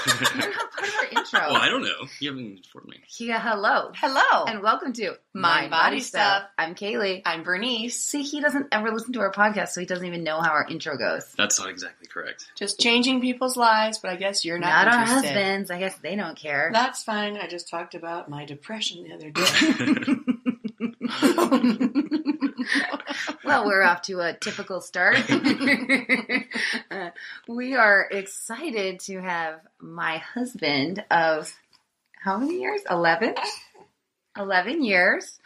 You're not part of our intro. Well, I don't know. You haven't informed me. Yeah, hello. Hello. And welcome to Mind Body Stuff. I'm Kaylee. I'm Bernice. See, he doesn't ever listen to our podcast, so he doesn't even know how our intro goes. That's not exactly correct. Just changing people's lives, but I guess you're not our interested. husbands. I guess they don't care. That's fine. I just talked about my depression the other day. Well, we're off to a typical start. We are excited to have my husband of how many years? 11? 11 years.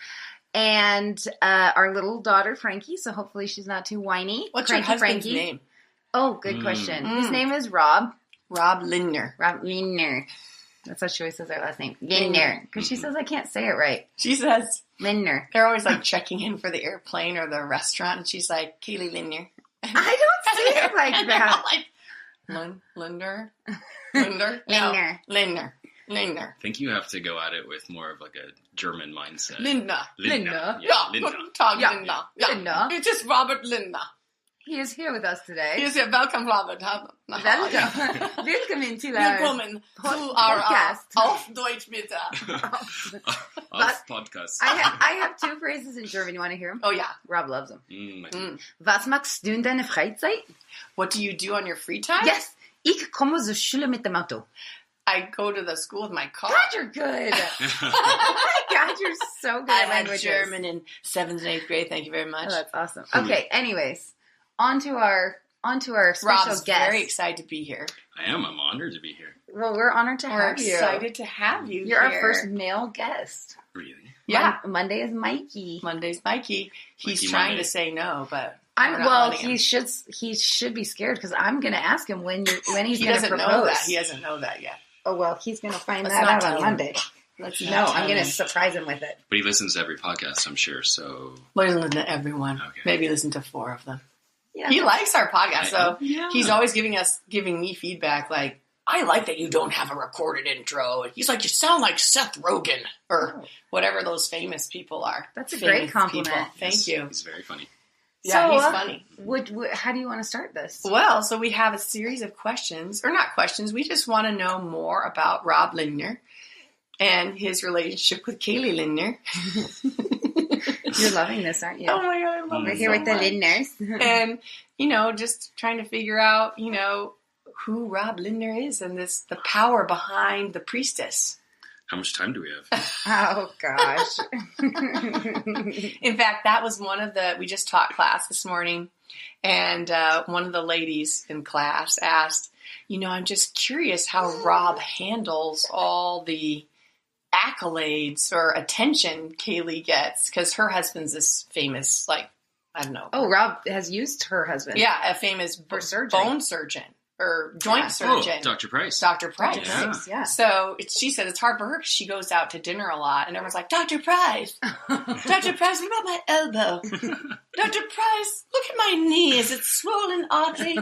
And our little daughter, Frankie, so hopefully she's not too whiny. What's Frankie, your husband's Frankie. name? Oh, good question. His name is Rob. Rob Lindner. Rob Lindner. That's how she always says her last name. Lindner. Because she says I can't say it right. She says, Lindner. they're always like checking in for the airplane or the restaurant, and she's like, Kaylee Lindner. I don't say it like And that. they're all like, Lindner? Lindner? No. Lindner. Lindner. Lindner. I think you have to go at it with more of like a German mindset. Lindner. Lindner. Yeah, Ja, Lindner. guten Tag, Ja. Lindner. Ja. Lindner. It is Robert Lindner. He is here with us today. He is here. Welcome, Robert. Welcome. Welcome to our Willkommen to our podcast. Auf Deutsch bitte. Us podcast. I have two phrases in German. You want to hear them? Oh, yeah. Rob loves them. My dear. Was machst du in deiner Freizeit? What do you do on your free time? Yes. Ich komme zur Schule mit dem Auto. I go to the school with my car. God, you're good. Oh my God, you're so good I at had languages. German in 7th and 8th grade. Thank you very Oh, much. that's awesome. Okay, anyways, on to our special Rob's guest. very excited to be here. I am. I'm honored to be here. Well, we're honored to We're have you. excited to have you You're here. our first male guest. Really? Yeah. Monday is Mikey. Monday's Mikey. He's Mikey trying Monday. to say no, but we're not Well, letting him. he should be scared because I'm going to ask him when he's He going to doesn't propose. know that. He doesn't know that yet. Oh well, he's going to find Let's that not out tell on him. Monday. Let's No, not I'm tell going to him. surprise him with it. But he listens to every podcast, I'm sure. So Well, listen to everyone. Okay. Maybe listen to 4 of them. Yeah, He likes our podcast, so Yeah. he's always giving me feedback like, I like that you don't have a recorded intro. He's like, you sound like Seth Rogen or whatever those famous people are. That's a Famous great compliment. people. Yes, Thank you. He's very funny. Yeah, So, he's funny. How do you want to start this? Well, so we have a series of questions, or not questions. We just want to know more about Rob Lindner and his relationship with Kaylee Lindner. You're loving this, aren't you? Oh my God, I love We're it here so with the much. Lindners. And, just trying to figure out, who Rob Lindner is and the power behind the priestess. How much time do we have? Oh gosh. In fact, that was we just taught class this morning, and one of the ladies in class asked, I'm just curious how Rob handles all the accolades or attention Kaylee gets, because her husband's this famous, I don't know. Oh, Rob has used her husband. Yeah, a famous For surgery. bone surgeon or joint Yeah. surgeon. Oh, Dr. Price. Dr. Price. Yeah. Nice, yeah. So she said it's hard for her because she goes out to dinner a lot, and everyone's like, Dr. Price, Dr. Price, what about my elbow? Dr. Price, look at my knee. Is it swollen, Audrey?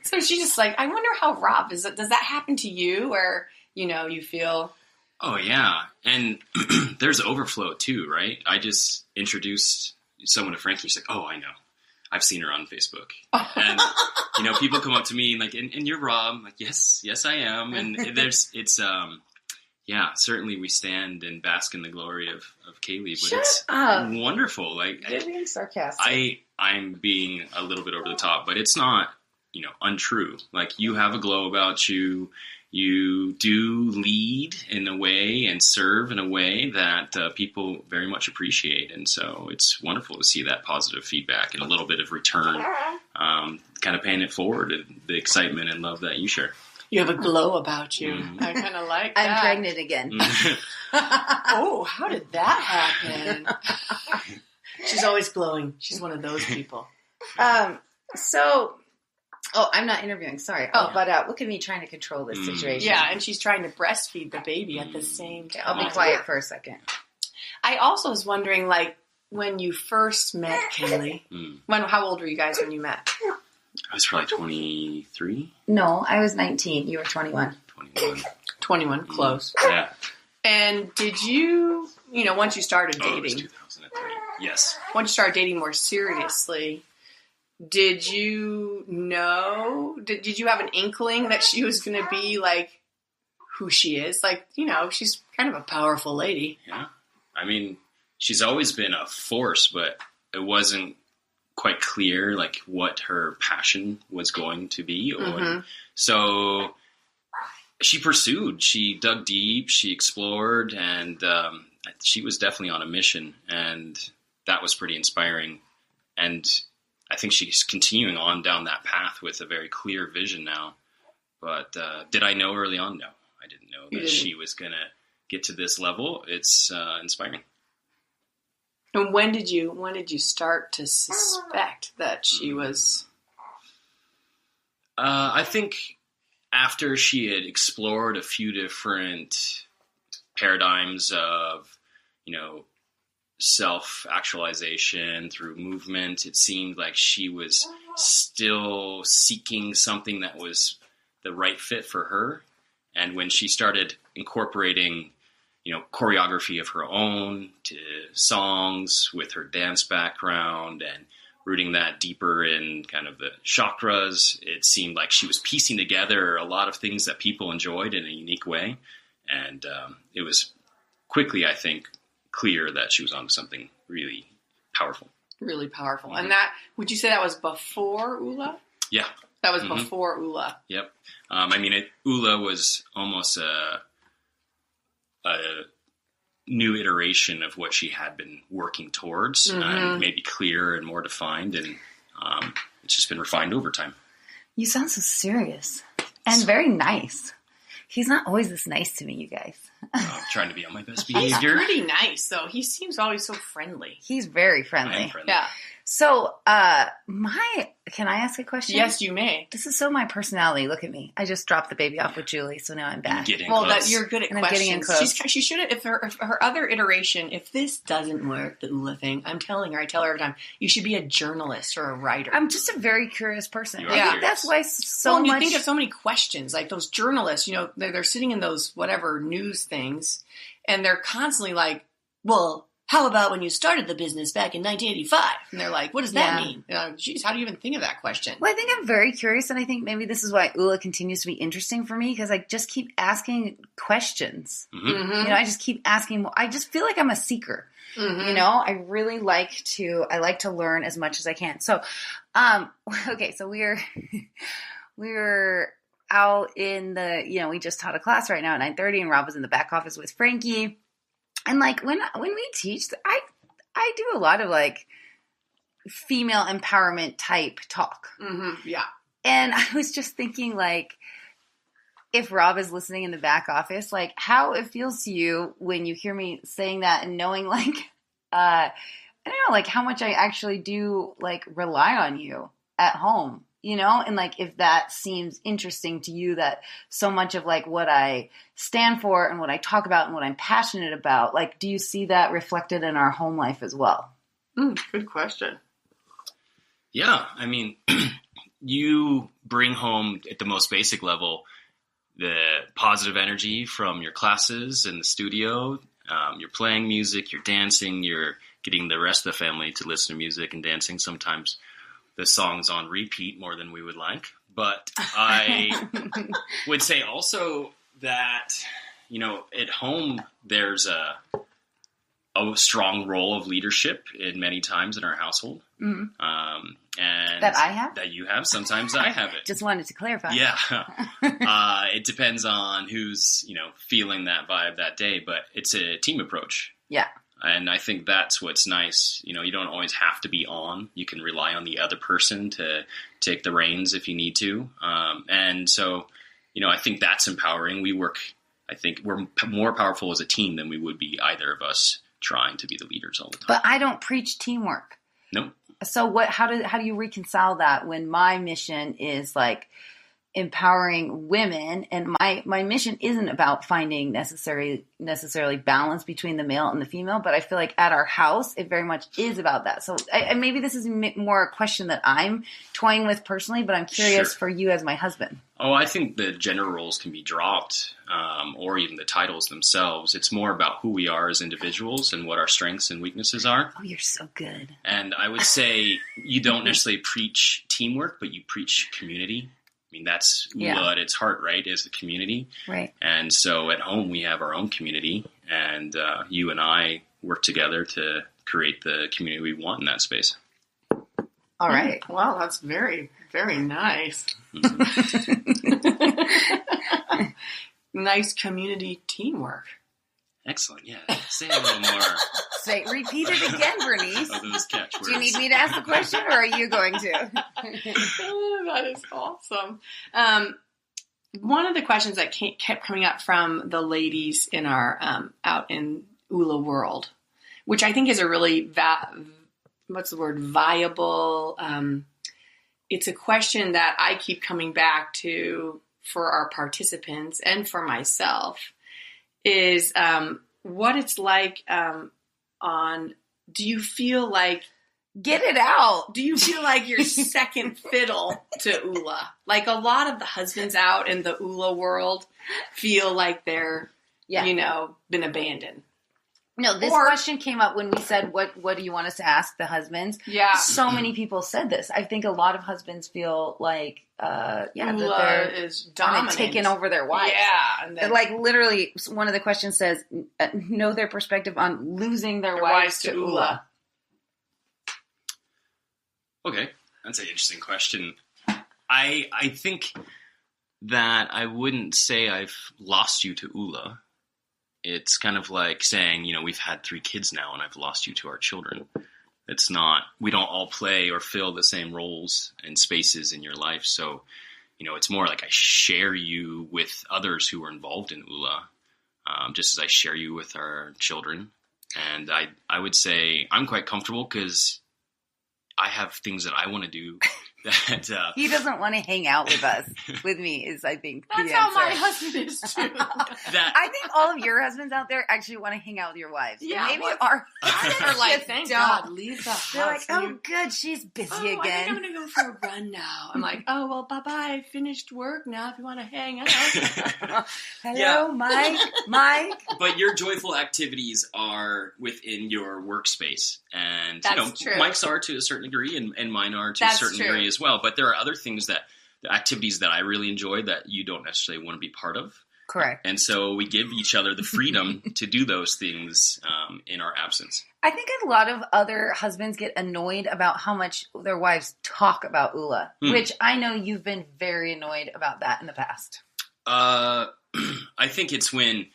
So she's just like, I wonder how Rob is. Does that happen to you where, you feel... Oh, yeah. And there's overflow too, right? I just introduced someone to Frankie. She's like, oh, I know. I've seen her on Facebook. And, people come up to me and like, and you're Rob. I'm like, yes, I am. And certainly we stand and bask in the glory of Kaylee, but it's wonderful. Like, You're being sarcastic. I'm being a little bit over the top, but it's not, untrue. Like, you have a glow about you. You do lead in a way and serve in a way that people very much appreciate. And so it's wonderful to see that positive feedback and a little bit of return, kind of paying it forward, and the excitement and love that you share. You have a glow about you. I kind of like that. I'm pregnant again. Oh, how did that happen? She's always glowing. She's one of those people. I'm not interviewing. Sorry. But look at me trying to control this situation. Yeah, and she's trying to breastfeed the baby at the same time. I'll be quiet for a second. I also was wondering, when you first met Kaylee, how old were you guys when you met? I was probably 23. No, I was 19. You were 21. 21. 21, close. Yeah. And did you, once you started Oh, it was dating, 2003. Yes. once you started dating more seriously, did you know, did you have an inkling that she was going to be like who she is? Like, she's kind of a powerful lady. Yeah. I mean, she's always been a force, but it wasn't quite clear like what her passion was going to be. So she pursued, she dug deep, she explored, and she was definitely on a mission, and that was pretty inspiring. And I think she's continuing on down that path with a very clear vision now. But did I know early on? No, I didn't know that she was going to get to this level. It's inspiring. And when did you start to suspect that she was? I think after she had explored a few different paradigms of, self-actualization through movement, it seemed like she was still seeking something that was the right fit for her. And when she started incorporating, choreography of her own to songs with her dance background and rooting that deeper in kind of the chakras, it seemed like she was piecing together a lot of things that people enjoyed in a unique way. And it was quickly, I think, clear that she was onto something really powerful. Really powerful. And that, would you say that was before OULA? Yeah. That was before OULA. Yep. OULA was almost a new iteration of what she had been working towards, maybe clearer and more defined, and it's just been refined over time. You sound so serious and very nice. He's not always this nice to me, you guys. I'm trying to be on my best He's behavior. pretty nice, though. He seems always so friendly. He's very friendly. I am friendly. Yeah. So, can I ask a question? Yes, you may. This is so my personality. Look at me. I just dropped the baby off with Julie, so now I'm back. Well, that you're good at And I'm getting in questions. close. She should have, if her other iteration, if this doesn't work, the OULA thing, I tell her every time, you should be a journalist or a writer. I'm just a very curious person. You I are think curious. that's why so you much. think of so many questions, like those journalists, they're sitting in those whatever news things, and they're constantly like, well, how about when you started the business back in 1985? And they're like, what does that mean? Geez, how do you even think of that question? Well, I think I'm very curious, and I think maybe this is why OULA continues to be interesting for me, because I just keep asking questions. I just keep asking. I just feel like I'm a seeker. I really like to learn as much as I can. So, okay, so we're out in the, we just taught a class right now at 9:30, and Rob was in the back office with Frankie. And like when we teach, I do a lot of like female empowerment type talk. Yeah. And I was just thinking, like, if Rob is listening in the back office, like how it feels to you when you hear me saying that and knowing like, I don't know, like how much I actually do like rely on you at home. And like, if that seems interesting to you, that so much of like what I stand for and what I talk about and what I'm passionate about, like, do you see that reflected in our home life as well? Good question. Yeah. I mean, you bring home at the most basic level, the positive energy from your classes in the studio. You're playing music, you're dancing, you're getting the rest of the family to listen to music and dancing. Sometimes the song's on repeat more than we would like. But I would say also that, at home, there's a strong role of leadership in many times in our household. And That I have? That you have. Sometimes I have it. Just wanted to clarify. Yeah. It depends on who's, feeling that vibe that day, but it's a team approach. Yeah. And I think that's what's nice. You don't always have to be on. You can rely on the other person to take the reins if you need to. And so, I think that's empowering. I think we're more powerful as a team than we would be either of us trying to be the leaders all the time. But I don't preach teamwork. Nope. So how do you reconcile that when my mission is like empowering women, and my mission isn't about finding necessarily balance between the male and the female, but I feel like at our house it very much is about that. So maybe this is more a question that I'm toying with personally, but I'm curious for you as my husband. Oh, I think the gender roles can be dropped, or even the titles themselves. It's more about who we are as individuals and what our strengths and weaknesses are. Oh, you're so good. And I would say you don't necessarily preach teamwork, but you preach community. I mean, that's OULA at its heart, right, is the community. Right. And so at home we have our own community, and you and I work together to create the community we want in that space. All right. Wow, that's very, very nice. Nice community teamwork. Excellent. Yeah. Say a little more. Repeat it again, Bernice. Of those catchwords. Do you need me to ask the question, or are you going to? That is awesome. One of the questions that kept coming up from the ladies in our out in OULA world, which I think is a really viable. It's a question that I keep coming back to for our participants and for myself, is what it's like do you feel like, get it out, do you feel like you're second fiddle to OULA? Like a lot of the husbands out in the OULA world feel like they're, been abandoned. No, this question came up when we said, what do you want us to ask the husbands? Yeah. So many people said this. I think a lot of husbands feel like, that they're is dominant, taking over their wives. Yeah. And then, like literally one of the questions says, know their perspective on losing their wives to OULA. Okay. That's an interesting question. I think that I wouldn't say I've lost you to OULA. It's kind of like saying, we've had 3 kids now and I've lost you to our children. It's not, we don't all play or fill the same roles and spaces in your life. So, it's more like I share you with others who are involved in OULA, just as I share you with our children. And I would say I'm quite comfortable because I have things that I want to do that he doesn't want to hang out with us. With me is, I think, that's the answer. how my husband is too. I think all of your husbands out there actually want to hang out with your wives. Yeah, maybe our husbands are like, thank God, leave the house. They're like, oh, good, she's busy again. I think I'm going to go for a run now. I'm like, oh, well, bye-bye. I finished work now if you want to hang out. Hello, Mike. But your joyful activities are within your workspace. And, that's true. Mike's are to a certain degree and mine are to a certain degree as well. But there are other things the activities that I really enjoy that you don't necessarily want to be part of. Correct. And so we give each other the freedom to do those things in our absence. I think a lot of other husbands get annoyed about how much their wives talk about OULA, which I know you've been very annoyed about that in the past. I think it's when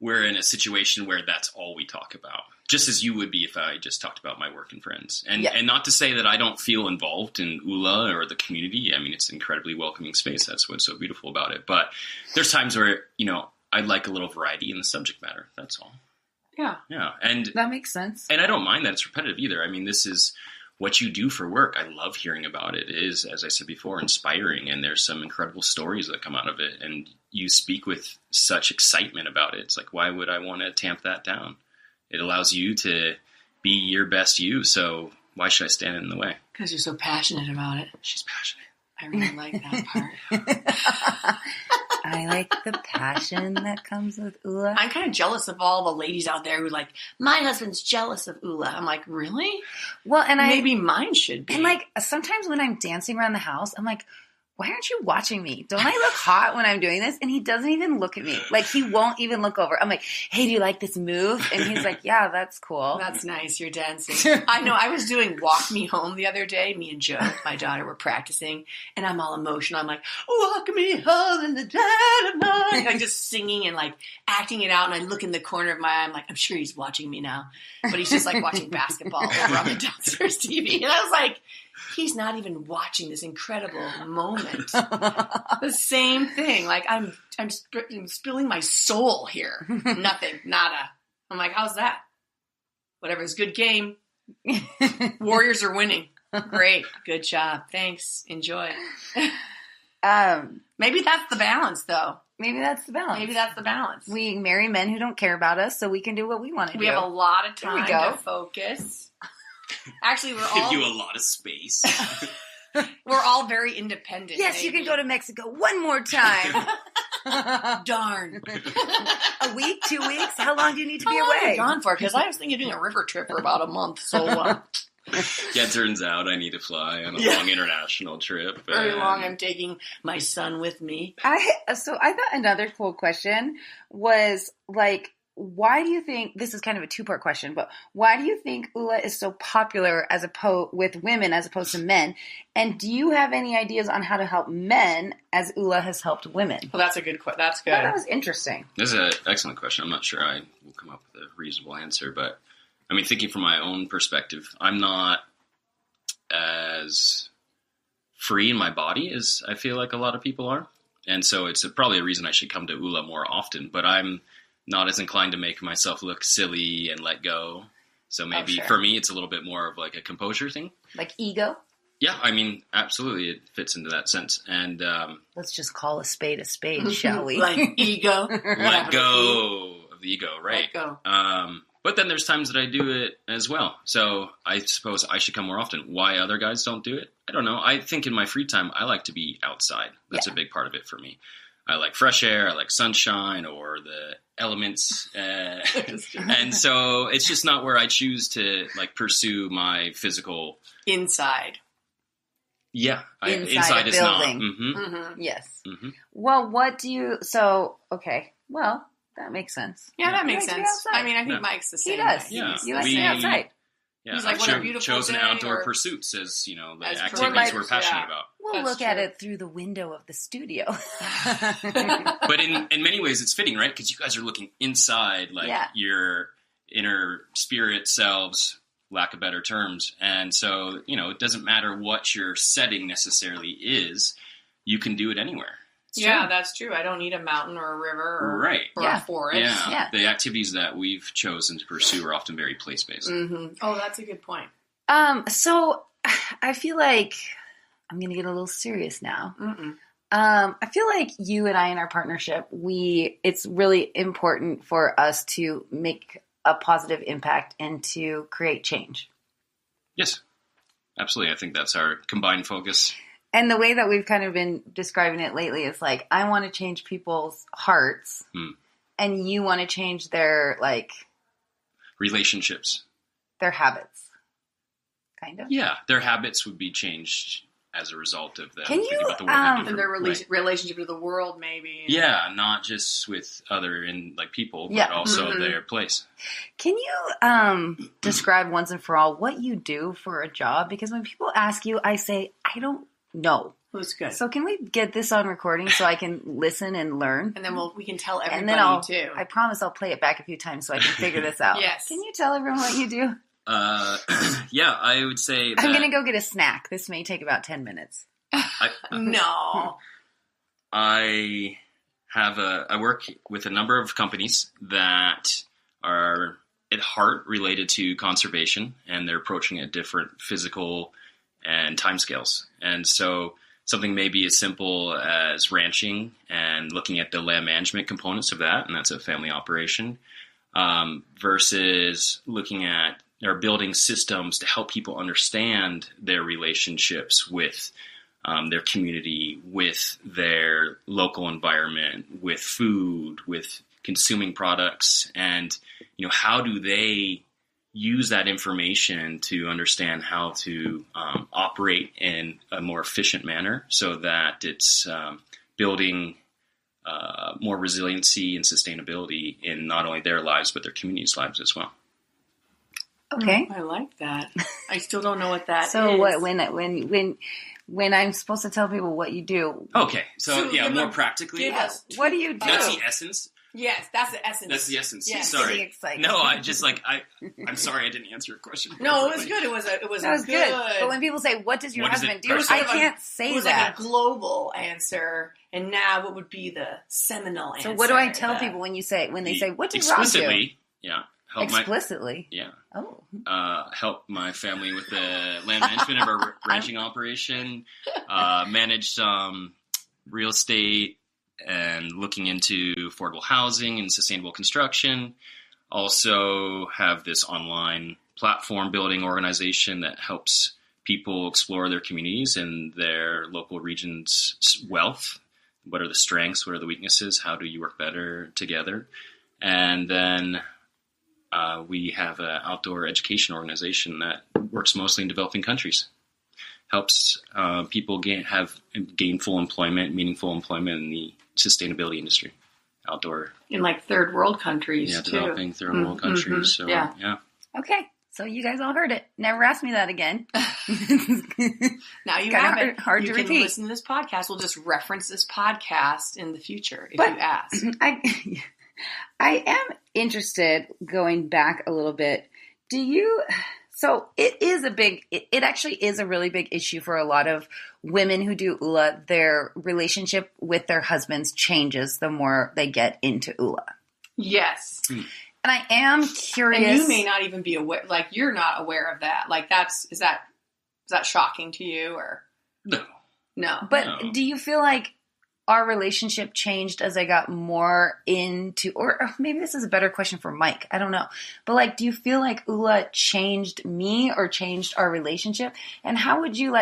we're in a situation where that's all we talk about. Just as you would be if I just talked about my work and friends. And not to say that I don't feel involved in OULA or the community. I mean, it's an incredibly welcoming space. That's what's so beautiful about it. But there's times where, I'd like a little variety in the subject matter. That's all. Yeah. Yeah. And that makes sense. And I don't mind that it's repetitive either. I mean, this is what you do for work. I love hearing about it. It is, as I said before, inspiring. And there's some incredible stories that come out of it. And you speak with such excitement about it. It's like, why would I want to tamp that down? It allows you to be your best you, so why should I stand in the way? Because you're so passionate about it. She's passionate. I really like that part. I like the passion that comes with OULA. I'm kind of jealous of all the ladies out there who are like, my husband's jealous of OULA. I'm like, really? Well, and maybe mine should be. And like, sometimes when I'm dancing around the house, I'm like, why aren't you watching me? Don't I look hot when I'm doing this? And he doesn't even look at me. Like, he won't even look over. I'm like, hey, do you like this move? And he's like, yeah, that's cool. That's nice. You're dancing. I know. I was doing Walk Me Home the other day. Me and Joe, my daughter, were practicing. And I'm all emotional. I'm like, walk me home in the dead of night. I'm just singing and like acting it out. And I look in the corner of my eye. I'm like, I'm sure he's watching me now. But he's just like watching basketball over on the downstairs TV. And I was like, he's not even watching this incredible moment. The same thing. Like I'm spilling my soul here. Nothing. Nada. I'm like, how's that? Whatever. It's a good game. Warriors are winning. Great. Good job. Thanks. Enjoy. Maybe that's the balance, though. Maybe that's the balance. Maybe that's the balance. We marry men who don't care about us, so we can do what we want to do. We have a lot of There we time go. to focus. Actually, Give you a lot of space. we're all very independent. Yes, you maybe. can go to Mexico one more time. Darn. A week, 2 weeks? How long do you need to be How long are you away? gone for? Because I was thinking of doing a river trip for about a month. So Yeah, it turns out I need to fly on a Yeah. long international trip. very and- long. I'm taking my son with me. So I thought another cool question was like, why do you think, this is kind of a two-part question, but why do you think OULA is so popular with women as opposed to men? And do you have any ideas on how to help men as OULA has helped women? Well, that's a good question. That's I thought good. that was interesting. This is an excellent question. I'm not sure I will come up with a reasonable answer, but I mean, thinking from my own perspective, I'm not as free in my body as I feel like a lot of people are. And so it's probably a reason I should come to OULA more often, but I'm not as inclined to make myself look silly and let go. So maybe sure. for me, it's a little bit more of like a composure thing. Like ego? Yeah, I mean, absolutely, it fits into that sense. And Let's just call a spade, shall we? Like ego. let go of the ego, right? Let go. But then there's times that I do it as well. So I suppose I should come more often. Why other guys don't do it? I don't know. I think in my free time, I like to be outside. That's a big part of it for me. I like fresh air. I like sunshine or the elements. And so it's just not where I choose to like pursue my physical. Inside. Yeah. Inside a is not. building. Mm-hmm. Mm-hmm. Yes. Mm-hmm. Well, okay. Well, that makes sense. Yeah, that He makes likes to be sense. outside. I mean, I think Yeah. Mike's the He same. does. way. Yeah. You like to We- be outside. Yeah, He's like, I've what a beautiful chosen day, outdoor or- pursuits as, like, As activities we're careers, passionate yeah. about. We'll That's look at true. it through the window of the studio. But in many ways, it's fitting, right? Because you guys are looking inside, like Yeah. your inner spirit selves, lack of better terms. And so, it doesn't matter what your setting necessarily is. You can do it anywhere. Yeah, true. that's true. I don't need a mountain or a river or, Right. or Yeah. a forest. Yeah. Yeah. The activities that we've chosen to pursue are often very place-based. Mm-hmm. Oh, that's a good point. So I feel like I'm going to get a little serious now. Mm-mm. I feel like you and I in our partnership, it's really important for us to make a positive impact and to create change. Yes, absolutely. I think that's our combined focus. And the way that we've kind of been describing it lately is like, I want to change people's hearts and you want to change their Relationships. their habits. Kind of. Yeah, their habits would be changed as a result of them Can thinking you, about the world in And different their right. relationship to the world, maybe. Yeah, not just with other people, but Yeah. also Mhm. their place. Can you describe once and for all what you do for a job? Because when people ask you, I say, I don't know. It was good. So can we get this on recording so I can listen and learn? And then we can tell And everybody then too. I promise I'll play it back a few times so I can figure this out. Yes. Can you tell everyone what you do? Yeah, I would say that I'm going to go get a snack. This may take about 10 minutes. No. I work with a number of companies that are at heart related to conservation, and they're approaching it at different physical and timescales. And so something may be as simple as ranching and looking at the land management components of that, and that's a family operation, versus looking at or building systems to help people understand their relationships with their community, with their local environment, with food, with consuming products, and how do they use that information to understand how to operate in a more efficient manner so that it's building more resiliency and sustainability in not only their lives but their communities' lives as well. Okay. I like that. I still don't know what that So is. what when I'm supposed to tell people what you do, Okay, so give more them- practically, give us what do you do? that's the essence. Yes, that's the essence. That's the essence. Yes. Sorry. Getting excited. No, I'm sorry I didn't answer your question. No, it was properly. good. It was That was good. good. But when people say, "What does your What is it husband do?" personally? I can't say It was that. like a global answer, and now what would be the seminal answer? So what do I tell that- people when they say, "What does Rob do?" Explicitly, yeah. Explicitly. Yeah. Oh. Help my family with the land management of our ranching operation, manage some real estate and looking into affordable housing and sustainable construction. Also have this online platform building organization that helps people explore their communities and their local region's wealth. What are the strengths? What are the weaknesses? How do you work better together? And then we have an outdoor education organization that works mostly in developing countries. Helps people have gainful employment, meaningful employment in the sustainability industry. Outdoor. In like third world countries, yeah, too. Developing third world countries. So, yeah. Okay. So you guys all heard it. Never ask me that again. Now you have it. Hard you to can repeat. listen to this podcast. We'll just reference this podcast in the future if you ask. I am interested, going back a little bit. So it is it actually is a really big issue for a lot of women who do OULA. Their relationship with their husbands changes the more they get into OULA. Yes. And I am curious. And you may not even be aware, like you're not aware of that. Like is that shocking to you or? No. But do you feel like our relationship changed as I got more into, or maybe this is a better question for Mike. I don't know. But like, do you feel like OULA changed me or changed our relationship? And how would you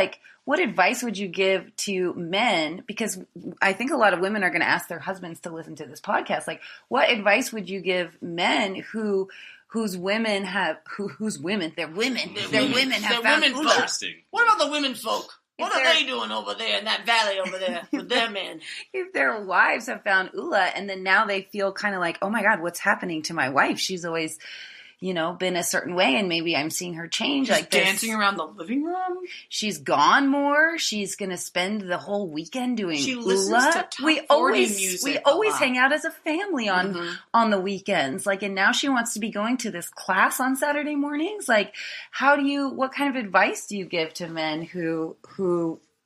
what advice would you give to men? Because I think a lot of women are going to ask their husbands to listen to this podcast. Like, what advice would you give men whose women have found OULA? Interesting. What about the women folk? What are they doing over there in that valley over there with their men? If their wives have found OULA and then now they feel kind of like, oh my God, what's happening to my wife? She's always, been a certain way and maybe I'm seeing her change She's like this. dancing around the living room. She's gone more. She's going to spend the whole weekend doing She OULA. listens to top 40 music We a always lot. hang out as a family on the weekends. And now she wants to be going to this class on Saturday mornings. What kind of advice do you give to men who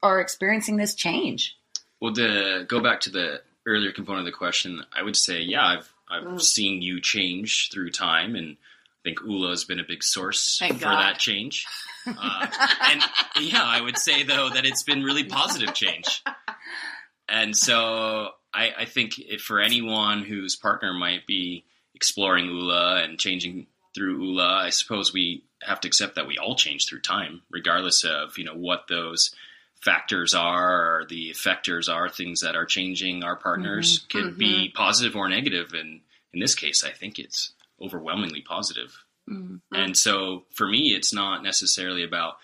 are experiencing this change? Well, to go back to the earlier component of the question, I would say, yeah, I've seen you change through time, and I think OULA has been a big source for that change. And yeah, I would say though that it's been really positive change. And so I think for anyone whose partner might be exploring OULA and changing through OULA, I suppose we have to accept that we all change through time, regardless of, what those factors are or the effectors are, things that are changing our partners could be positive or negative. And in this case, I think it's overwhelmingly positive. And so for me, it's not necessarily about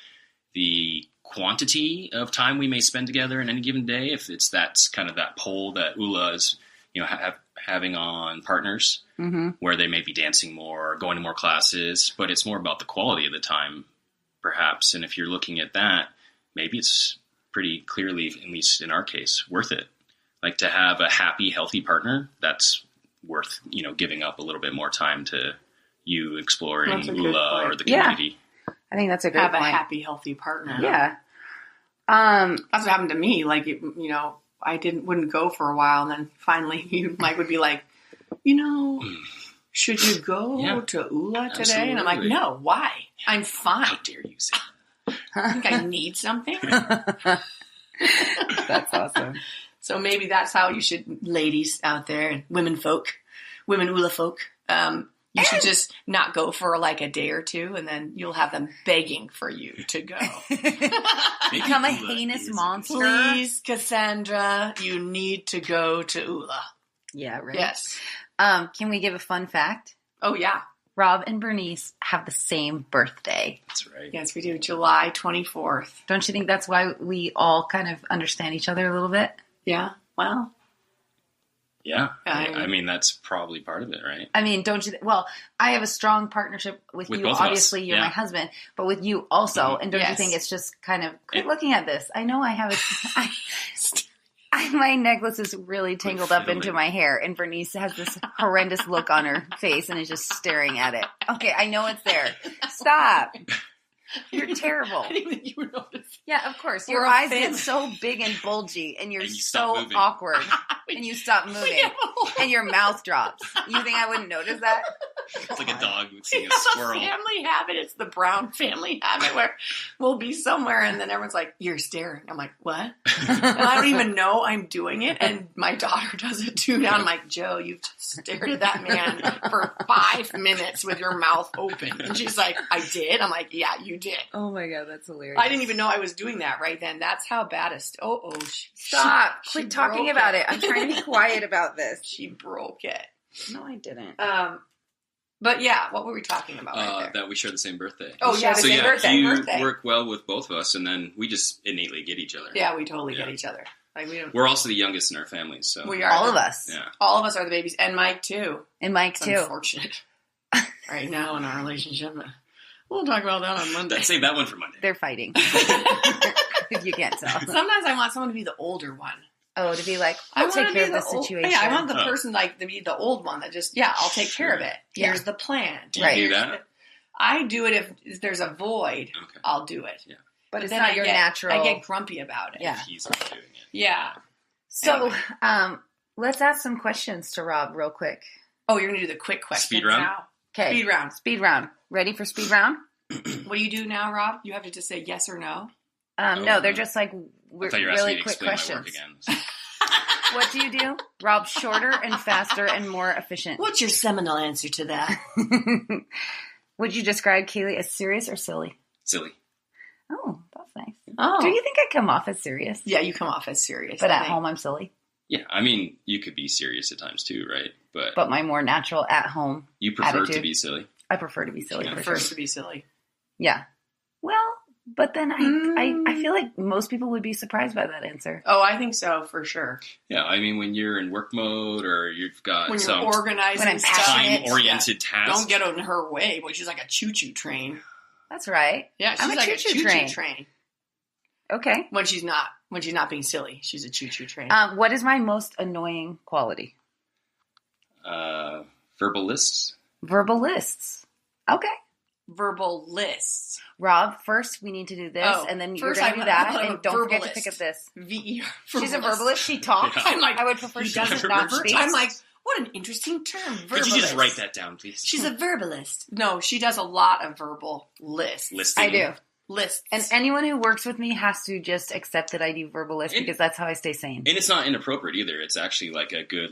the quantity of time we may spend together in any given day. If that's kind of that pull that OULA is, having on partners where they may be dancing more, or going to more classes, but it's more about the quality of the time, perhaps. And if you're looking at that, maybe it's pretty clearly, at least in our case, worth it. Like to have a happy, healthy partner, that's worth, giving up a little bit more time to you exploring OULA or the community. Yeah. I think that's a great point. Have a happy, healthy partner. Yeah. That's what happened to me. I wouldn't go for a while, and then finally Mike would be like, should you go to OULA today? Absolutely. And I'm like, no, why? I'm fine. How dare you say that? I think I need something. That's awesome. So maybe that's how you should, ladies out there, and women OULA folk, you should just not go for a day or two, and then you'll have them begging for you to go. Become a heinous monster. Please, Cassandra, you need to go to OULA. Yeah, right. Yes. Can we give a fun fact? Oh, yeah. Rob and Bernice have the same birthday. That's right. Yes, we do. July 24th. Don't you think that's why we all kind of understand each other a little bit? Yeah. Well. Yeah. I mean, that's probably part of it, right? I mean, don't you? Well, I have a strong partnership with you. Both of us. Obviously, you're my husband, but with you also. And don't you think it's just kind of, quit looking at this. I know I have my necklace is really tangled up into my hair, and Bernice has this horrendous look on her face and is just staring at it. Okay, I know it's there. Stop. You're terrible. I didn't think you would notice. Yeah, of course. Your eyes get so big and bulgy, and you're so awkward. And you stop moving. And your mouth drops. You think I wouldn't notice that? It's like a dog seeing a It's a squirrel. family habit. It's the Brown family habit where we'll be somewhere and then everyone's like, "You're staring." I'm like, "What?" And I don't even know I'm doing it. And my daughter does it too now. I'm like, "Joe, you've just stared at that man for 5 minutes with your mouth open." And she's like, "I did." I'm like, "Yeah, you did." Oh my God, that's hilarious. I didn't even know I was doing that right then. That's how bad Stop. she Quit talking broke about it. I'm trying to be quiet about this. She broke it. No, I didn't. But yeah, what were we talking about right there? That we share the same birthday. Oh, yeah, the So same you birthday. work well with both of us, and then we just innately get each other. Yeah, we totally get each other. Like We're also the youngest in our families, so we are All of us. Yeah. All of us are the babies, and Mike too. And Mike It's too. unfortunate right now in our relationship. We'll talk about that on Monday. Save that one for Monday. They're fighting. If you can't tell. Sometimes I want someone to be the older one. Oh, to be like, I I'll take want care to of be the situation. Yeah, I want the person like to be the old one that just I'll take care of it. Yeah. Here's the plan. Do you do that? I do it if there's a void. Okay. I'll do it. Yeah. But it's then not your natural. I get grumpy about it. Yeah. If he's not doing it. Yeah. So, let's ask some questions to Rob real quick. Oh, you're gonna do the quick questions Speed round? now. Okay. Speed round. Speed round. Ready for speed round? What do you do now, Rob? You have to just say yes or no. No, they're just like I thought you were asking me really to quick explain my questions. work again. What do you do? Rob, shorter and faster and more efficient. What's your seminal answer to that? Would you describe Kaylee as serious or silly? Silly. Oh, that's nice. Oh, Do you think I come off as serious? yeah, you come off as serious, But I at think. home, I'm silly. Yeah, I mean, you could be serious at times too, right? But my more natural at home, you prefer attitude. to be silly. I prefer to be silly. Yeah. For sure. First to be silly. Yeah. Well, but then I feel like most people would be surprised by that answer. Oh, I think so for sure. Yeah, I mean, when you're in work mode or you've got When you're some organizing When I'm stuff, passionate. time-oriented task. don't get in her way. Boy, she's like a choo-choo train. That's right. Yeah, she's I'm a like choo-choo a choo-choo train. train. Okay. When she's not being silly, she's a choo-choo train. What is my most annoying quality? Verbal lists. Verbal lists. Okay. Verbal lists. Rob, first we need to do this, Oh, and then you're first going to do I'm that, a and don't forget to verbalist. pick up this. V-E-R. She's a verbalist. She talks. Yeah. I'm like, I would prefer she doesn't not speak. I'm like, what an interesting term. Verbalist. Could you just write that down, please? She's a verbalist. No, she does a lot of verbal lists. Listing. I do. Lists. And anyone who works with me has to just accept that I do verbalist because that's how I stay sane. And it's not inappropriate either. It's actually like a good,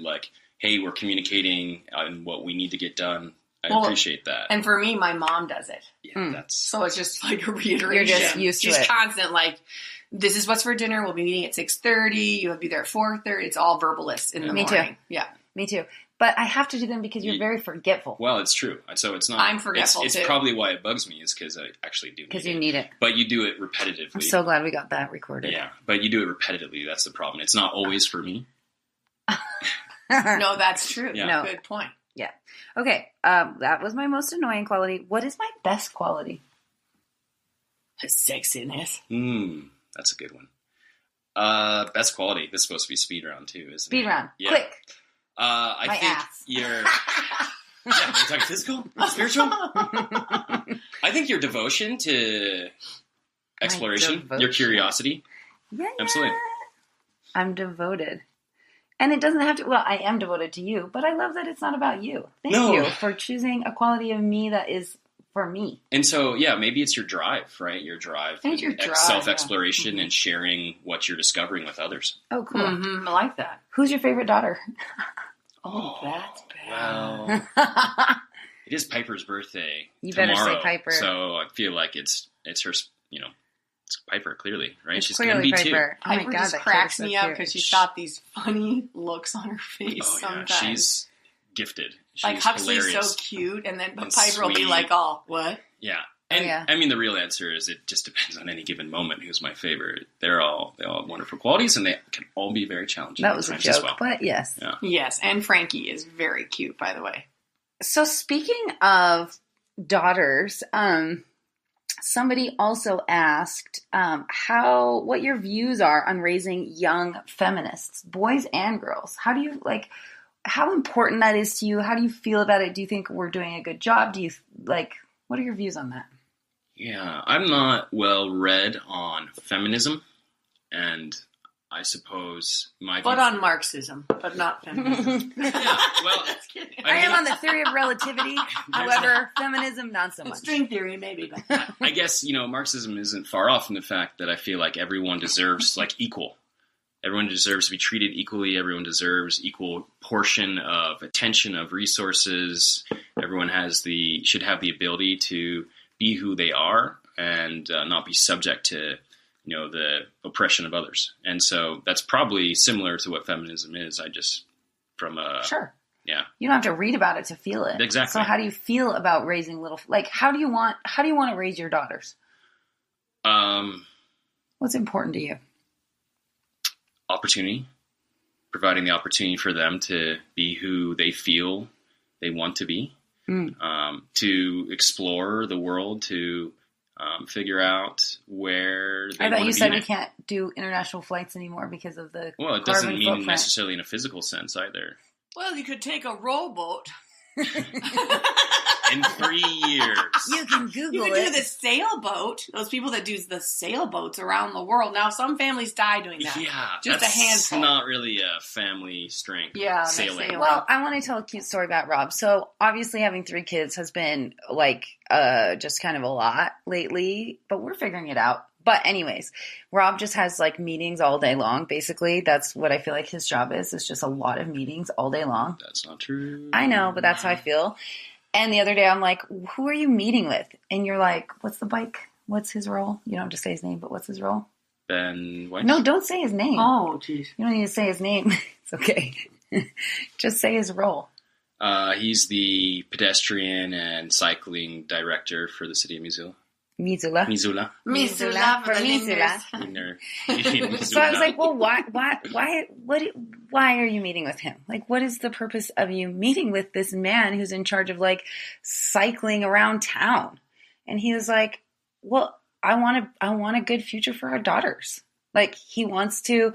hey, we're communicating on what we need to get done. I appreciate that. And for me, my mom does it. Yeah, that's... So it's just like a reiteration. You're just used to She's it. constant, like, this is what's for dinner. We'll be meeting at 6:30. You'll be there at 4:30. It's all verbalist in the Me morning. too. Yeah. Me too. But I have to do them because you're very forgetful. Well, it's true. So it's not... I'm forgetful, it's too. probably why it bugs me is because I actually do Because need you it. need it. But you do it repetitively. I'm so glad we got that recorded. Yeah, but you do it repetitively. That's the problem. It's not always for me. No, that's true. Yeah. No. Good point. Yeah. Okay. That was my most annoying quality. What is my best quality? Sexiness. That's a good one. Best quality. This is supposed to be speed round too, isn't it? Speed round. Yeah. Quick. I My think ass. you're... Yeah, we're talking physical? Spiritual? I think your devotion to exploration, your devotion. curiosity. Yeah. Absolutely. I'm devoted. And it doesn't have to, well, I am devoted to you, but I love that it's not about you. Thank No. you for choosing a quality of me that is for me. And so, yeah, maybe it's your drive, right? Your drive, I think your drive, self-exploration, and sharing what you're discovering with others. Oh, cool. Mm-hmm. I like that. Who's your favorite daughter? Oh, that's bad. Well, it is Piper's birthday You better tomorrow, say Piper. So I feel like it's her, it's Piper, clearly, right? It's She's clearly going to be Piper. Oh my Piper God, just that cracks kid is me so up cute. because she's got these funny looks on her face two. Oh, yeah, sometimes. she's gifted. She's like Huxley's hilarious. so cute, and then And Piper will be sweet. like, "Oh, what?" Yeah. And yeah. I mean, the real answer is it just depends on any given moment who's my favorite. They all have wonderful qualities, and they can all be very challenging. That at was a times as joke, well. but yes. Yeah. Yes, and Frankie is very cute, by the way. So speaking of daughters, somebody also asked what your views are on raising young feminists, boys and girls. How do you how important that is to you? How do you feel about it? Do you think we're doing a good job? Do you what are your views on that? Yeah, I'm not well read on feminism, and I suppose my view. But on Marxism, but not feminism. Yeah, well, Just kidding. I am on the theory of relativity. However, feminism, not so much. String theory, maybe. But I guess, Marxism isn't far off from the fact that I feel like everyone deserves equal. Everyone deserves to be treated equally. Everyone deserves equal portion of attention, of resources. Everyone should have the ability to be who they are and not be subject to, the oppression of others. And so that's probably similar to what feminism is. Sure. Yeah. You don't have to read about it to feel it. Exactly. So how do you feel about raising how do you want to raise your daughters? What's important to you? Opportunity, providing the opportunity for them to be who they feel they want to be, to explore the world, to figure out where they want to be. I thought you said we can't do international flights anymore because of the Well, it doesn't mean necessarily in a physical sense either. well, you could take a rowboat. In 3 years. You can Google You it. could do the sailboat. Those people that do the sailboats around the world. Now, some families die doing that. Yeah, Just that's a handful. not really a family strength. Yeah, sailing. Well, I want to tell a cute story about Rob. So obviously having 3 kids has been just kind of a lot lately, but we're figuring it out. But anyways, Rob just has meetings all day long. Basically, that's what I feel like his job is. It's just a lot of meetings all day long. That's not true. I know, but that's how I feel. And the other day I'm like, who are you meeting with? And you're like, what's the bike? What's his role? You don't have to say his name, but what's his role? Ben Weiss? No, don't say his name. Oh, jeez. You don't need to say his name. It's okay. Just say his role. He's the pedestrian and cycling director for the city of Missoula. Missoula. Missoula. Missoula for the Missoula. lingers. So I was like, well, why are you meeting with him? What is the purpose of you meeting with this man who's in charge of cycling around town? And he was like, well, I want a good future for our daughters. He wants to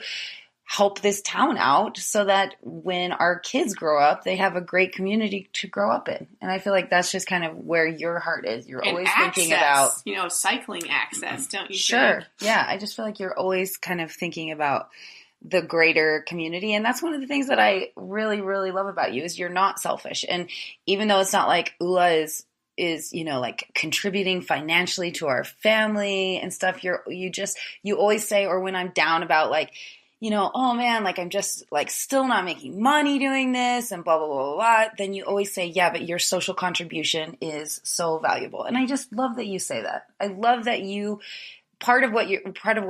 help this town out so that when our kids grow up, they have a great community to grow up in. And I feel like that's just kind of where your heart is. You're always thinking about, cycling access, don't you? Sure. Think? Yeah. I just feel like you're always kind of thinking about the greater community. And that's one of the things that I really, really love about you is you're not selfish. And even though it's not like OULA is contributing financially to our family and stuff, you always say, or when I'm down about oh man, I'm just still not making money doing this and blah, blah, blah, blah, blah. Then you always say, yeah, but your social contribution is so valuable. And I just love that you say that. I love that part of what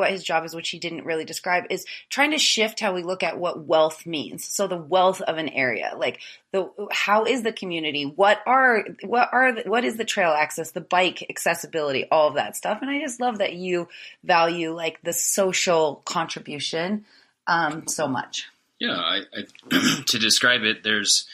his job is, which he didn't really describe, is trying to shift how we look at what wealth means. So the wealth of an area, how is the community? What is the trail access, the bike accessibility, all of that stuff. And I just love that you value the social contribution so much. Yeah, I to describe it, there's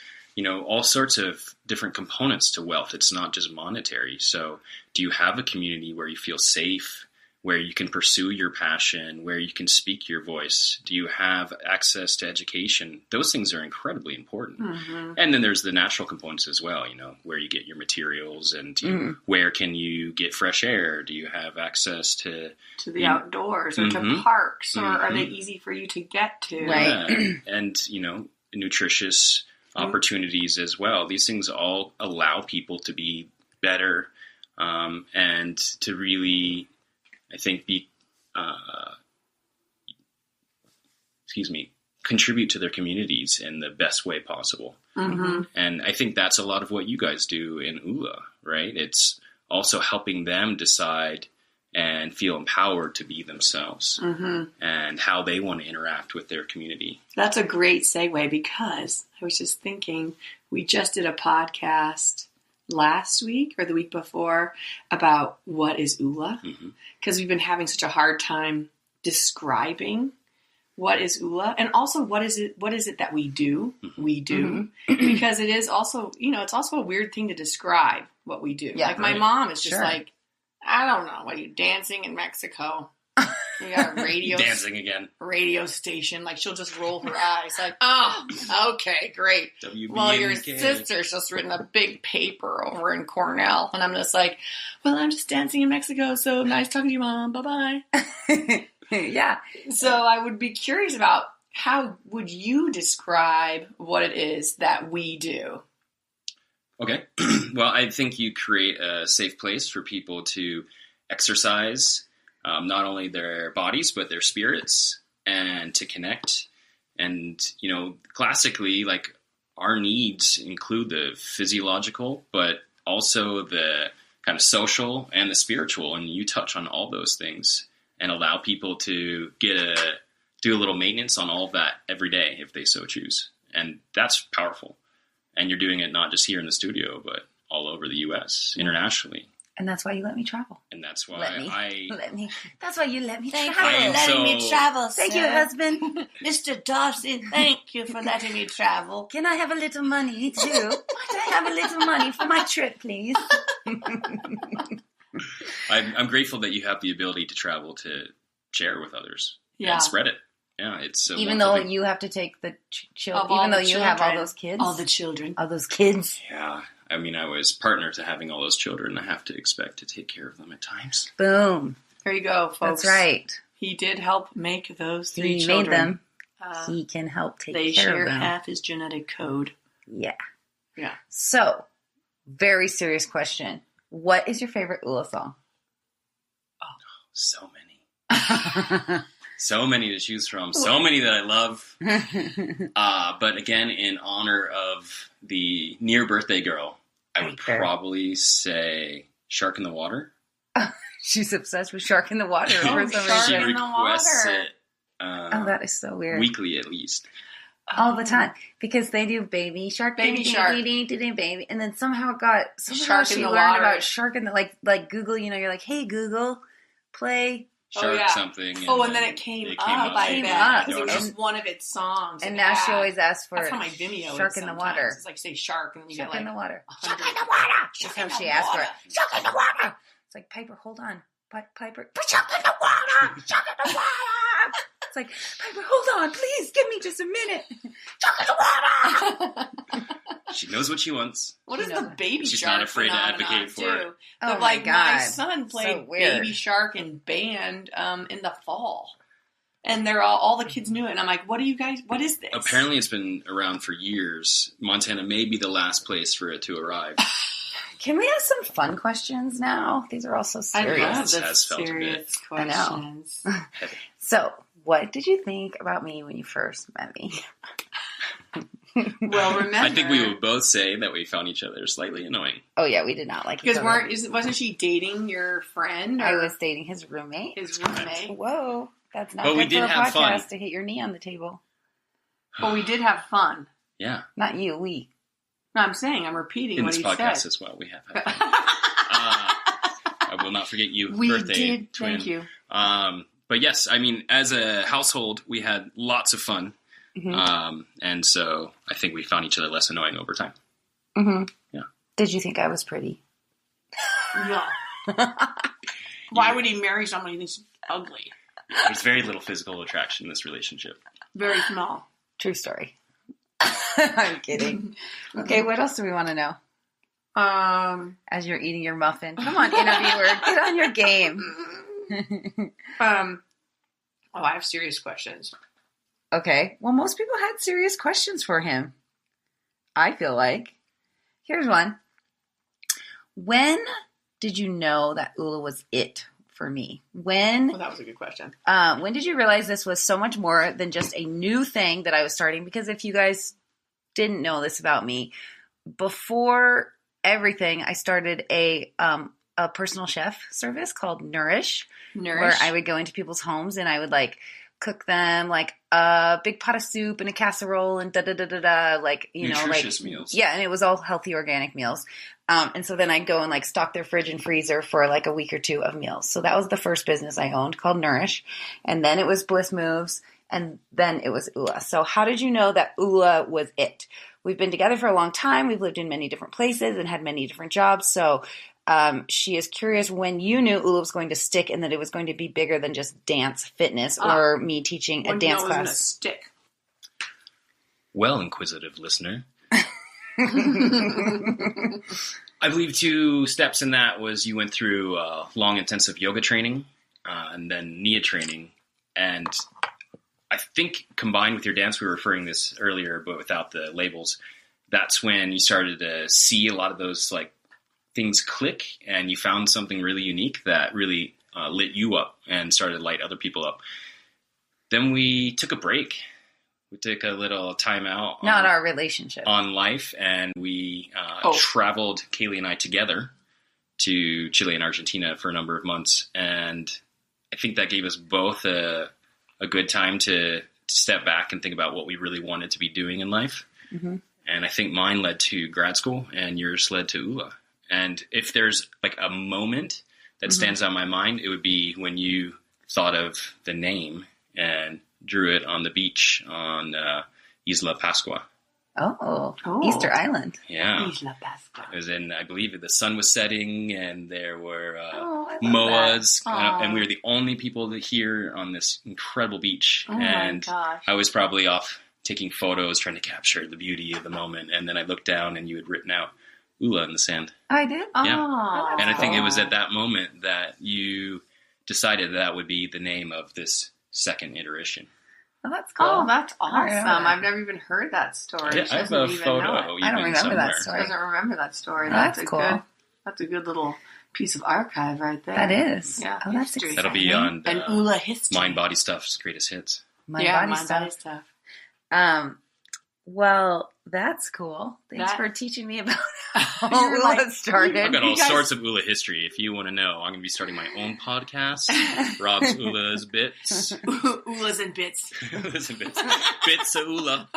all sorts of different components to wealth. It's not just monetary. So do you have a community where you feel safe, where you can pursue your passion, where you can speak your voice? Do you have access to education? Those things are incredibly important. Mm-hmm. And then there's the natural components as well, where you get your materials and where can you get fresh air? Do you have access to the outdoors or to parks, or are they easy for you to get to? Right. Yeah. And, nutritious opportunities as well. These things all allow people to be better and to really, I think, contribute to their communities in the best way possible. Mm-hmm. And I think that's a lot of what you guys do in OULA, right? It's also helping them decide and feel empowered to be themselves and how they want to interact with their community. That's a great segue, because I was just thinking, we just did a podcast last week or the week before about what is OULA, because we've been having such a hard time describing what is OULA, and also what is it that we do because it is also, it's also a weird thing to describe what we do. Yeah, my mom is just I don't know, what are you, dancing in Mexico? You got a radio dancing again. Radio station. She'll just roll her eyes oh, okay, great. Well, your sister's just written a big paper over in Cornell. And I'm just well, I'm just dancing in Mexico, so nice talking to you, Mom. Bye-bye. Yeah. So I would be curious about how would you describe what it is that we do? Okay. Well, I think you create a safe place for people to exercise not only their bodies, but their spirits and to connect. And, classically, like our needs include the physiological, but also the kind of social and the spiritual. And you touch on all those things and allow people to do a little maintenance on all of that every day if they so choose. And that's powerful. And you're doing it not just here in the studio, but all over the U.S., internationally. And that's why you let me travel. And that's why That's why you let me Thank travel. you for letting me travel, Thank sir. you, husband. Mr. Darcy, thank you for letting me travel. Can I have a little money, too? Might I have a little money for my trip, please? I'm grateful that you have the ability to travel to share with others Yeah. and spread it. Yeah, it's even though you have to take the children, even though you have all those kids, all the children, all those kids. Yeah, I mean, I was partner to having all those children. I have to expect to take care of them at times. Boom. There you go, folks. That's right. He did help make those three He children. made them. He can help take They care share of them. half his genetic code. Yeah. Yeah. So, very serious question. What is your favorite ULA song? So many. So many to choose from. So many that I love. But again, in honor of the near birthday girl, I would probably say Shark in the Water. She's obsessed with Shark in the Water for some Shark She reason. in the requests Water. it Oh, that is so weird. weekly at least. All the time. Because they do baby shark, Baby shark. baby. And then somehow it got, Shark in she the learned Water. about shark in the, like Google, you're like, hey Google, play. Shark yeah. something. And then it came up, I Came bet. up. Because it was just one of its songs. And it now she had. always asks for That's how my Vimeo Shark is in the sometimes. Water. It's like, say shark, and then you Shark get in like... the water. 100. Shark in the water. That's how she asked for it. Shark in the water. It's like, Piper, hold on. Piper, shark in the water. Shark in the water. It's like, Piper, hold on. Please give me just a minute. Shark in the water. She knows what she wants. What is She the knows. baby She's shark not afraid to phenomenon, advocate for too? it. Oh, My God. son played So weird. Baby Shark in band in the fall. And they're all the kids knew it. And I'm like, what is this? Apparently it's been around for years. Montana may be the last place for it to arrive. Can we ask some fun questions now? These are all so I serious. love the Has felt a serious bit. I know. questions. Heavy. So, what did you think about me when you first met me? Well, remember... I think we would both say that we found each other slightly annoying. Oh yeah, we did not like each Because other. wasn't she dating your friend? I or was dating his roommate. his roommate. Whoa, that's not But we good for a did have podcast fun. to hit your knee on the table. But we did have fun. Yeah. Not you, we. No, I'm repeating In what this he podcast said. as well, we have had fun. I will not forget you, We birthday did. twin. Thank you. But yes, I mean, as a household, we had lots of fun. Mm-hmm. And so I think we found each other less annoying over time. Mm-hmm. Yeah. Did you think I was pretty? Yeah. Why would he marry somebody that's ugly? There's very little physical attraction in this relationship. Very small. True story. I'm kidding. Okay, what else do we want to know? As you're eating your muffin. Come on, interviewer. Get on your game. I have serious questions. Okay. Well, most people had serious questions for him. I feel like. Here's one. When did you know that ULA was it for me? Well, that was a good question. When did you realize this was so much more than just a new thing that I was starting? Because if you guys didn't know this about me, before everything, I started a personal chef service called Nourish, where I would go into people's homes and I would like cook them like a big pot of soup and a casserole and like, you know, like Nutritious meals. Yeah, and it was all healthy organic meals. And so then I'd go and like stock their fridge and freezer for like a week or two of meals. So that was the first business I owned called Nourish. And then it was Bliss Moves. And then it was ULA. So how did you know that ULA was it? We've been together for a long time. We've lived in many different places and had many different jobs. So she is curious when you knew ULA was going to stick and that it was going to be bigger than just dance fitness or me teaching a dance When it was class. gonna stick. Well, inquisitive listener. I believe 2 steps in that was you went through long intensive yoga training and then Nia training And I think combined with your dance, we were referring this earlier, but without the labels, that's when you started to see a lot of those like things click, and you found something really unique that really lit you up and started to light other people up. Then we took a break. We took a little time out. Not our relationship. On life, and we traveled, Kaylee and I, together to Chile and Argentina for a number of months. And I think that gave us both a good time to step back and think about what we really wanted to be doing in life. Mm-hmm. And I think mine led to grad school and yours led to OULA. And if there's like a moment that stands out in my mind, it would be when you thought of the name and drew it on the beach on Isla Pascua. Oh, Easter Island. Yeah. Isla Pascua. It was in, I believe, the sun was setting and there were moas. And we were the only people here on this incredible beach. Oh and my gosh. I was probably off taking photos, trying to capture the beauty of the moment. And then I looked down and you had written out OULA in the sand. I did? Yeah. Oh, And I think it was at that moment that you decided that would be the name of this second iteration. Oh, that's cool. Oh, that's awesome. Yeah. I've never even heard that story. I have a photo. I don't remember somewhere. that She story. doesn't remember that story. That's cool. That's a good little piece of archive right there. That is. Yeah. Oh, that's History. exciting. That'll be on And OULA history. Mind Body Stuff's greatest hits. My Mind body Body stuff. stuff. Well, that's cool. Thanks That- for teaching me about how You're OULA like- started. I've got all You guys- sorts of OULA history. If you want to know, I'm going to be starting my own podcast, Rob's OULA's Bits. OULA's and bits. OULA's and Bits. Bits of OULA.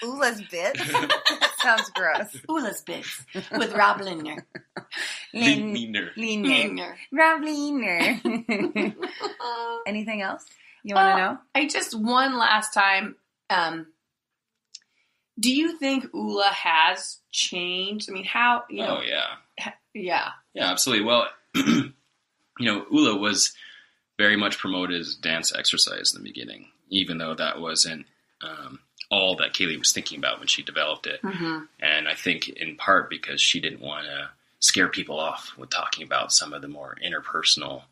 OULA's bits? That sounds gross. OULA's bits with Rob Lindner. Leaner. Lindner. Rob Lindner. Anything else you want to know? I just one last time. Do you think OULA has changed? I mean, how you know? Oh, yeah. Yeah. Yeah, absolutely. Well, OULA was very much promoted as dance exercise in the beginning, even though that wasn't all that Kaylee was thinking about when she developed it. Mm-hmm. And I think in part because she didn't want to scare people off with talking about some of the more interpersonal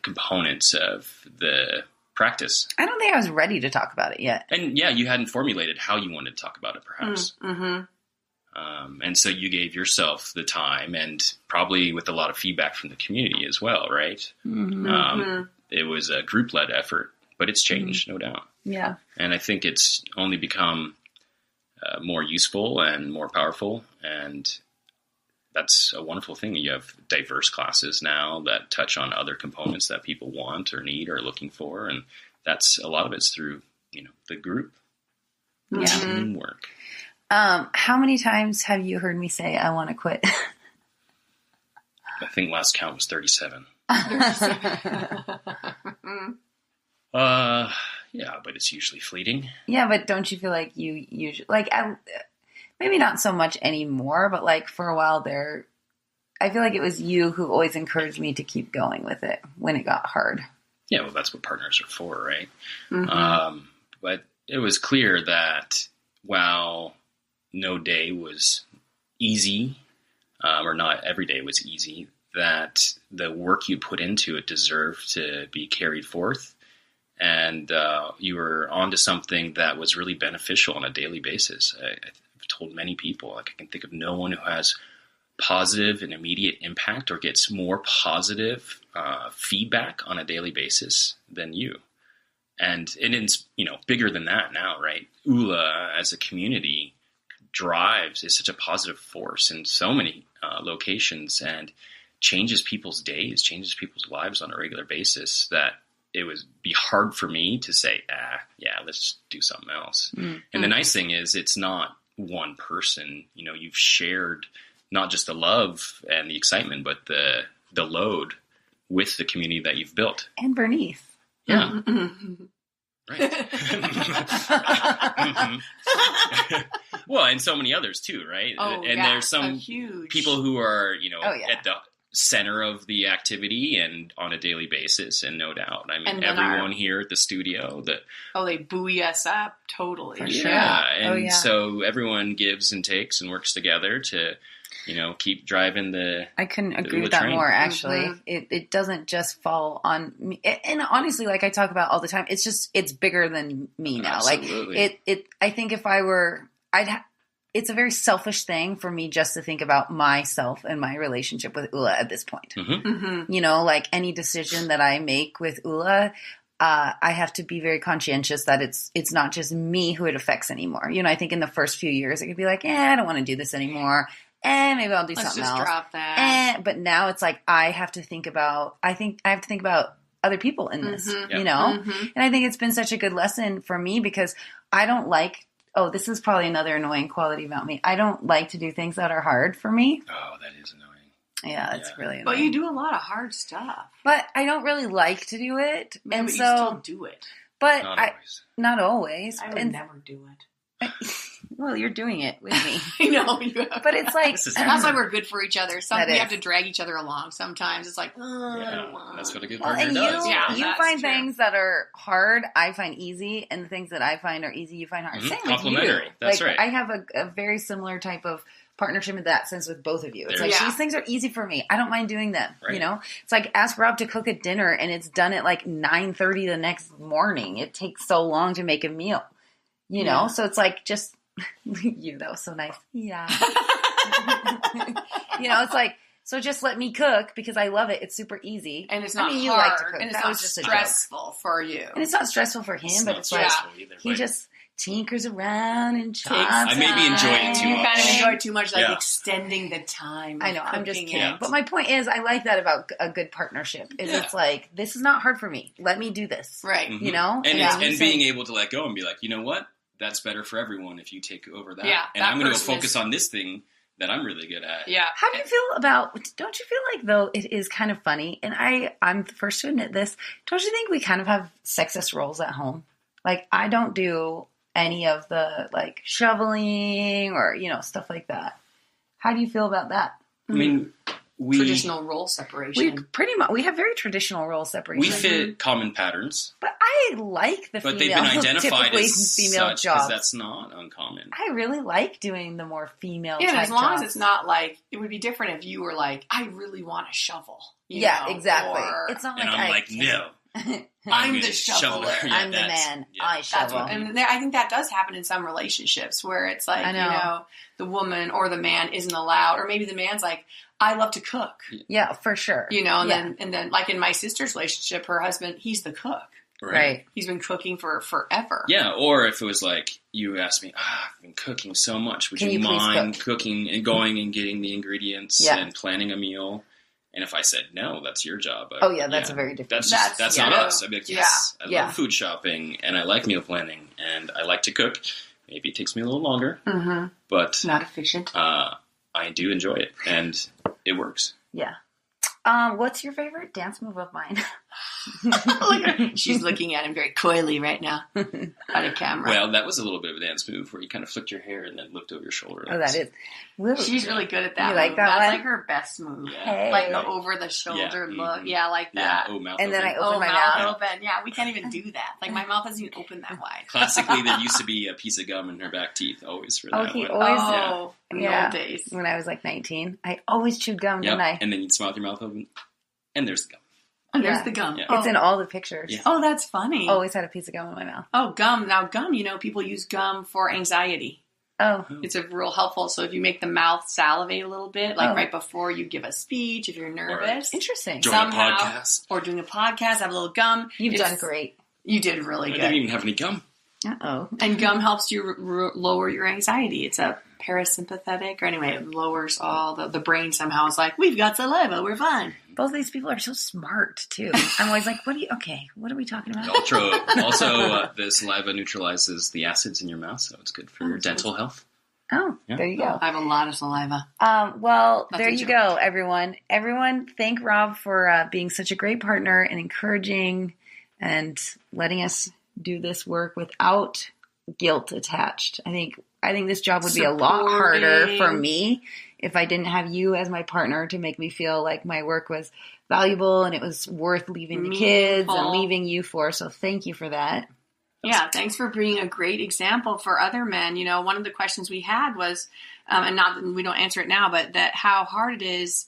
components of the practice. I don't think I was ready to talk about it yet. And yeah, you hadn't formulated how you wanted to talk about it, perhaps. Mm-hmm. And so you gave yourself the time, and probably with a lot of feedback from the community as well, right? Mm-hmm. It was a group-led effort, but it's changed, no doubt. Yeah. And I think it's only become more useful and more powerful, and that's a wonderful thing. You have diverse classes now that touch on other components that people want or need or looking for, and that's a lot of it's through the group teamwork. How many times have you heard me say I want to quit? I think last count was 37. Yeah, but it's usually fleeting. Yeah, but don't you feel like you usually maybe not so much anymore, but like for a while there, I feel like it was you who always encouraged me to keep going with it when it got hard. Yeah, well, that's what partners are for, right? Mm-hmm. But it was clear that while no day was easy, or not every day was easy, that the work you put into it deserved to be carried forth. And you were onto something that was really beneficial on a daily basis. I've told many people, I can think of no one who has positive and immediate impact or gets more positive feedback on a daily basis than you. And it's bigger than that now, right? OULA as a community is such a positive force in so many locations and changes people's days, changes people's lives on a regular basis, that it would be hard for me to say, let's do something else. Mm-hmm. And the nice thing is it's not one person. You've shared not just the love and the excitement, but the load with the community that you've built. And Bernice. Yeah. Mm-hmm. Right. Well, and so many others too, right? Oh, and there's some huge people who are, Oh, yeah. at the center of the activity and on a daily basis, and no doubt. I mean, And then everyone here at the studio they buoy us up totally. For sure. and so everyone gives and takes and works together to, keep driving the. I couldn't agree the with that train. more, actually. Mhm. It doesn't just fall on me. And honestly, like I talk about all the time, it's bigger than me now. Absolutely. Like I think if I were, it's a very selfish thing for me just to think about myself and my relationship with OULA at this point. Mm-hmm. Mm-hmm. Like any decision that I make with OULA, I have to be very conscientious that it's not just me who it affects anymore. I think in the first few years it could be like, I don't want to do this anymore. Maybe I'll do Let's something just else. drop that. But now it's like I have to think about other people in this, Mhm. And I think it's been such a good lesson for me because I don't like, this is probably another annoying quality about me. I don't like to do things that are hard for me. Oh, that is annoying. Yeah, it's really annoying. But you do a lot of hard stuff. But I don't really like to do it. Yeah, and but so, you still do it. but Not I, always. not always. I would And, never do it. well, you're doing it with me. I know you have. But it's like, This is- That's why we're good for each other. That We is. have to drag each other along. Sometimes it's like, I don't Yeah, want. that's what a good well, partner and does. Yeah, you that's find true. things that are hard, I find easy, and the things that I find are easy, you find hard. Mhm. Same with you. Complementary. That's right. I have a very similar type of partnership in that sense with both of you. It's There like you go. these things are easy for me. I don't mind doing them. Right. It's like ask Rob to cook a dinner and it's done at like 9:30 the next morning. It takes so long to make a meal. Yeah. So it's like just that was so nice. Yeah. It's like, so just let me cook because I love it. It's super easy. And it's not you hard. like to cook. And it's That not was just a joke. stressful for you. And it's not stressful for him, It's but not it's like stressful either, he right. just tinkers around and chops. I maybe enjoy it too You much. kind of enjoy it too much, like Yeah. extending the time. I know, I'm just cooking kidding. it. But my point is, I like that about a good partnership. Is Yeah. It's like, this is not hard for me. Let me do this. Right. Mhm. You know? And, Yeah. and being able to let go and be like, you know what? That's better for everyone if you take over that. Yeah, and that I'm going to person focus is- on this thing that I'm really good at. Yeah. How do you feel about, don't you feel like, though, it is kind of funny, and I'm the first to admit this, don't you think we kind of have sexist roles at home? Like, I don't do any of the, like, shoveling or, stuff like that. How do you feel about that? I mean, we Traditional role separation. We have very traditional role separation. we fit common patterns, But I like the but female, they've been identified typically as female such because jobs. that's not uncommon. I really like doing the more female Yeah, and type as long jobs. as it's not like, it would be different if you were like, I really want to shovel. you Yeah, know, exactly. or- It's not like And I'm like, no. I'm gonna the shoveler. Yeah, I'm the that's- man. yeah. I That's shovel. what, and I think that does happen in some relationships where it's like, I know. the woman or the man isn't allowed, or maybe the man's like, I love to cook, Yeah, for sure. and then like in my sister's relationship, her husband, he's the cook. Right. He's been cooking for forever. Yeah, or if it was like you asked me, I've been cooking so much. Would Can you you please mind cook?" cooking and going and getting the ingredients Yeah. and planning a meal? And if I said no, that's your job. Oh, yeah, that's a very different. That's not yeah. us. I'd be like, yes, I Yeah. love food shopping and I like meal planning and I like to cook. Maybe it takes me a little longer, Mm-hmm. but Not efficient. I do enjoy it and it works. Yeah. What's your favorite dance move of mine? Look at her. She's looking at him very coyly right now on a camera. Well, that was a little bit of a dance move where you kind of flicked your hair and then looked over your shoulder. Oh, that is. Woo. She's really good at that. You like move. that That's one? like her best move. Hey. Like the over the shoulder Yeah. look. Mhm. Yeah, I like Yeah. that. Oh, mouth And then open. I open my mouth. open. Yeah, we can't even do that. Like my mouth isn't even open that wide. Classically, there used to be a piece of gum in her back teeth, always for Oh, that he one. always- Oh, in the Yeah. old days. When I was like 19, I always chewed gum, Yep. didn't I? And then you'd smile with your mouth open, and there's the gum. Oh, there's Yeah. the gum. Yeah. Oh. It's in all the pictures. Yeah. Oh, that's funny. Always had a piece of gum in my mouth. Oh, gum. Now, gum, people use gum for anxiety. Oh, It's a real helpful. So if you make the mouth salivate a little bit, like Oh. right before you give a speech, if you're nervous, interesting. Join Somehow. a podcast. or doing a podcast, have a little gum. You've It's- done great. You did really I good. didn't even have any gum. Uh-oh. And gum helps you lower your anxiety. It's a parasympathetic, or anyway, it lowers all the brain somehow. It's like, we've got saliva, we're fine. Both these people are so smart, too. I'm always like, what are we talking about? Also, the saliva neutralizes the acids in your mouth, so it's good for your dental health. Oh, Yeah. there you go. I have a lot of saliva. Well, That's there a you joke. go, everyone. Everyone, thank Rob for being such a great partner and encouraging and letting us do this work without guilt attached. I think this job would be a lot harder for Supporting. me if I didn't have you as my partner to make me feel like my work was valuable and it was worth leaving the kids and leaving you for. So thank you for that. Yeah, thanks for being a great example for other men. You know, one of the questions we had was, and not that we don't answer it now, but that how hard it is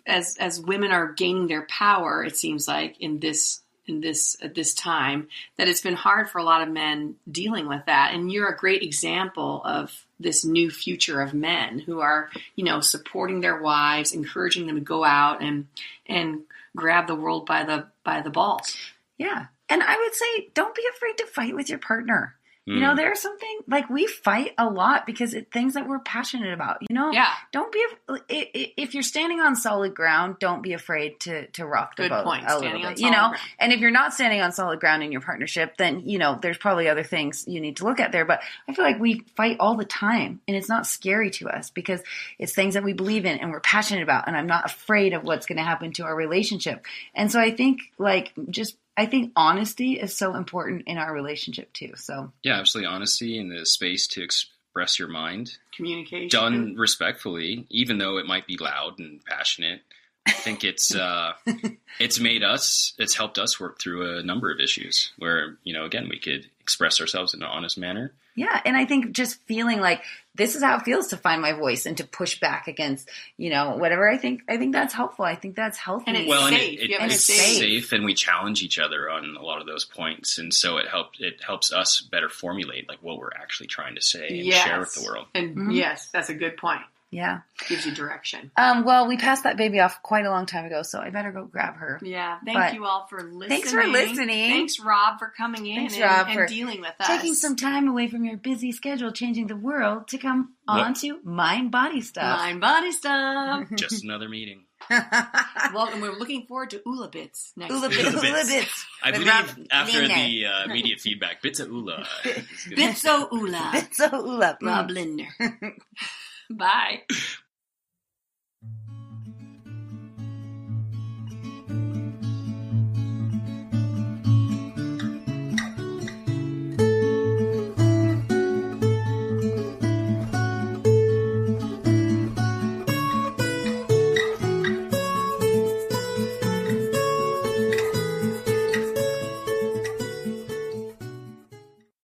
as women are gaining their power, it seems like at this time, that it's been hard for a lot of men dealing with that. And you're a great example of this new future of men who are, you know, supporting their wives, encouraging them to go out and grab the world by the balls. Yeah. And I would say, don't be afraid to fight with your partner. You know, there's something like we fight a lot because it's things that we're passionate about, you know? Yeah. Don't be, if you're standing on solid ground, don't be afraid to rock the boat a little bit, you know? And if you're not standing on solid ground in your partnership, then, you know, there's probably other things you need to look at there. But I feel like we fight all the time and it's not scary to us because it's things that we believe in and we're passionate about. And I'm not afraid of what's going to happen to our relationship. And so I think I think honesty is so important in our relationship too. So yeah, absolutely. Honesty and the space to express your mind. Communication. Done respectfully, even though it might be loud and passionate. I think it's helped us work through a number of issues where, you know, again, we could express ourselves in an honest manner. Yeah. And I think just feeling like this is how it feels to find my voice and to push back against, you know, whatever. I think that's helpful. I think that's healthy. And it's safe. It's safe, and we challenge each other on a lot of those points. And so it helps us better formulate like what we're actually trying to say and share with the world. And yes, that's a good point. Yeah. Gives you direction. Well, we passed that baby off quite a long time ago, so I better go grab her. Yeah. Thank you all for listening. Thanks for listening. Thanks, Rob, for coming in and dealing with us. Taking some time away from your busy schedule, changing the world to come on to Mind Body Stuff. Mind Body Stuff. Just another meeting. Well, and we're looking forward to OULA Bits next week. OULA Bits. I believe after the immediate feedback, Bits of OULA. Bits of OULA. Bits of OULA. Rob Linder. Bye.